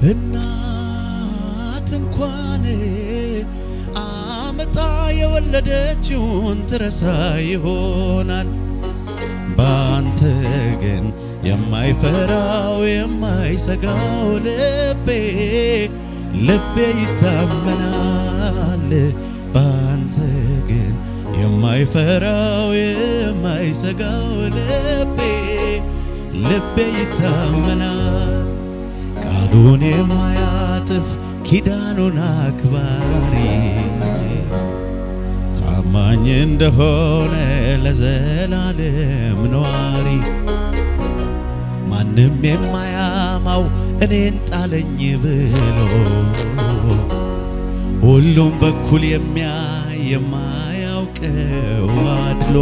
እናት እንኳን አመጣ የወለደችውን ትረሳ ይሆናል። ባንተ ግን የማይፈራው የማይሰጋው ልቤ ይታመናል። ባንተ ግን የማይፈራው የማይሰጋው ልቤ ይታመናል። ቃሉን የማያጥፍ ኪዳኑን አክባሪ ታማኝ እንደሆነ ለዘላለም ኗሪ ማንም የማያማው እኔን ጣለኝ ብሎ ሁሉም በኩል የሚያይ የማያውቀው አድሎ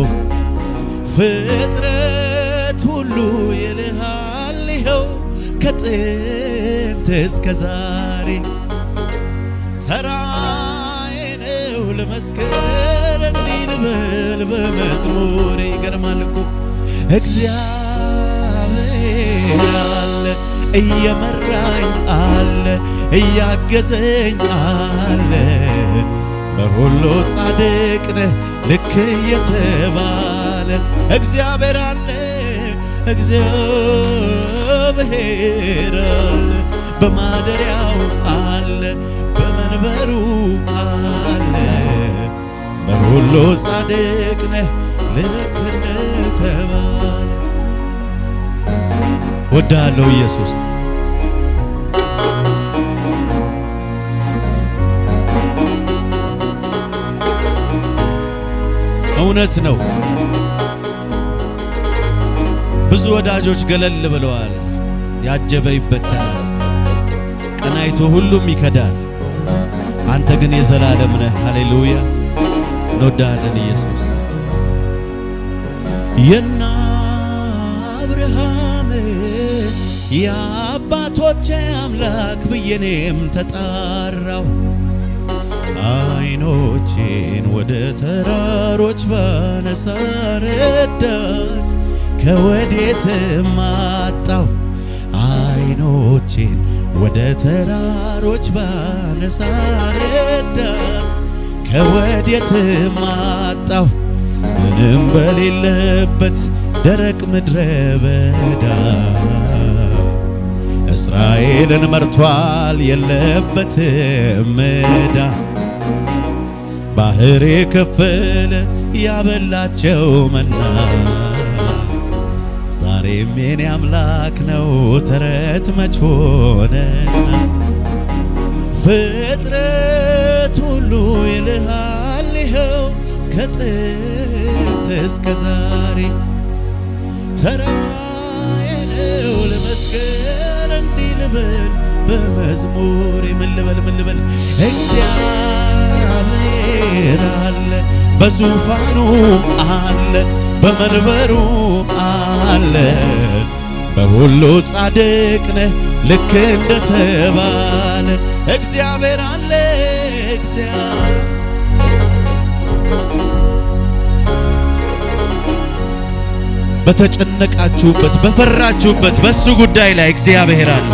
ፍጥረት ሁሉ ይልሃል ይኸው ከጥንት እስከ ዛሬ ተራዬ ነው ለመስከር እንዲህ ልበል በመዝሙሬ። ይገርማል እኮ እግዚአብሔር አለ እየመራኝ አለ እያገዘኝ አለ በሁሉ ጻድቅ ነህ ልክ እየተባለ እግዚአብሔር አለ እግዚአብሔር አለ በማደሪያው አለ በመንበሩ አለ በሁሉ ጻድቅ ነህ ልክ እንደተባለ። ወዳለው ኢየሱስ እውነት ነው። ብዙ ወዳጆች ገለል ብለዋል። ያጀበ ይበተናል፣ ቀናይቶ ሁሉም ይከዳል። አንተ ግን የዘላለም ነህ። ሃሌሉያ እንወዳለን ኢየሱስ። የና አብርሃም የአባቶቼ አምላክ ብዬኔም ተጣራው አይኖቼን ወደ ተራሮች ባነሳ ረዳት ከወዴትም አጣው። አይኖቼን ወደ ተራሮች ባነሳ ረዳት ከወዴትም አጣው። ምንም በሌለበት ደረቅ ምድረ በዳ እስራኤልን መርቷል የለበትም ዕዳ። ባህር የከፈለ ያበላቸው መና ዛሬም የኔ አምላክ ነው ተረት መች ሆነና። ፍጥረት ሁሉ ይልሃል ይኸው ከጥንት እስከ ዛሬ ተራዬ ነው ለመስገን እንዲህ ልበል በመዝሙር። ምን ልበል እግዚአብሔር አለ በዙፋኑ አለ በመንበሩ አለ በሁሉ ጻድቅ ነህ ልክ እንደተባለ እግዚአብሔር አለ እግዚአብሔር በተጨነቃችሁበት በፈራችሁበት በሱ ጉዳይ ላይ እግዚአብሔር አለ።